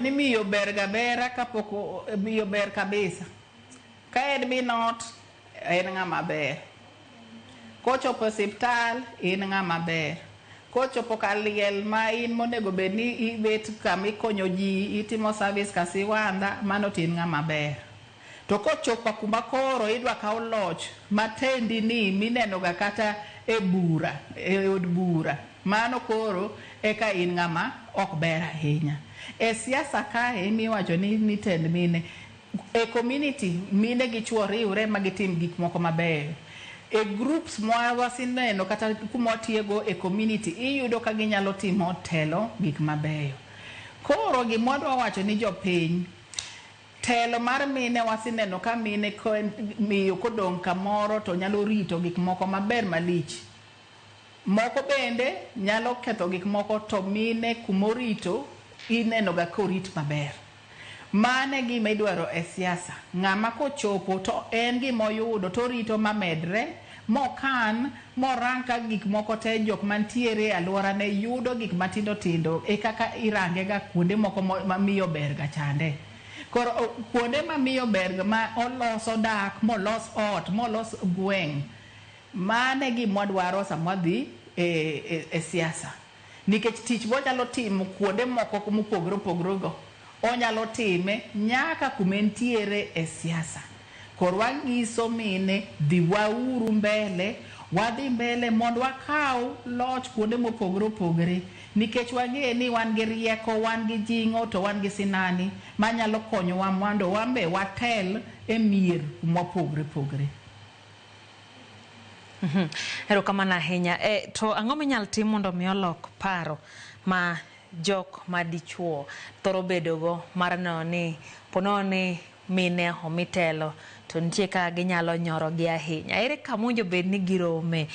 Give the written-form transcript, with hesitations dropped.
Ni miyo ber gabera kapoko miyo ber kabisa. Ka en binot en ng'ama ber. Kochopo osiptal in ng'ama ber. Kochopo kaliel ma in monego bed ni ibet kama ikonyo ji itimo service kasiwanda mano tin ng'ama ber. To kochopo kuma koro idwa kawo loch matendi ni mineno ga kata e bura, e od bura, mano koro eka in ng'ama ok ber ahinya. E siasa kae miwacho ni tend mine e community mine gi chuo riwre ma gitim gik moko mabeyo. E groups mwawasineno kata kuma tiego e community iyudo ka ginyalo timo telo gik mabeyo. Koro gimwadwa wacho ni jopiny telo mar mine wasineno ka mine miyo kodong' kamoro to nyalo rito gik moko maber malich. Moko bende nyalo ketho gik moko to mine kumorito ineno ga korit maber. Mane gima idwaro e siasa. Ng'ama kochopo to en gimoyudo to rito mamedre mokan moranka gik moko te jok mantiere alwora ne yudo gik matindo tindo e kaka irange ga kuonde moko mamiyo ber ga chande. Koro kuonde mamiyo ber ma oloso dak, molos ot, molos gweng'. Mane gimwadwaro samwadhi e siasa. Nikech tich bonyalo timo kuonde moko mopogre opogre go. Onyalo time nyaka kumentiere e siasa. Koro wanyiso mine dhi wauru mbele, wadhi mbele mondo wakaw loch kuonde mopogre opogre. Nikech wang'e ni wan gi rieko, wan gi jingo to wan gi sinani manyalo konyowa mondo wambe watel e mier mopogre opogre. Erokamano ahinya. To ang'o minyal tim mondo mi olok paro ma jok madichuo thoro bedogo mar noni pononi mine omitelo to nitie ka ginyalo nyoro gi ahinya. Ere kamonjo bed ni girome.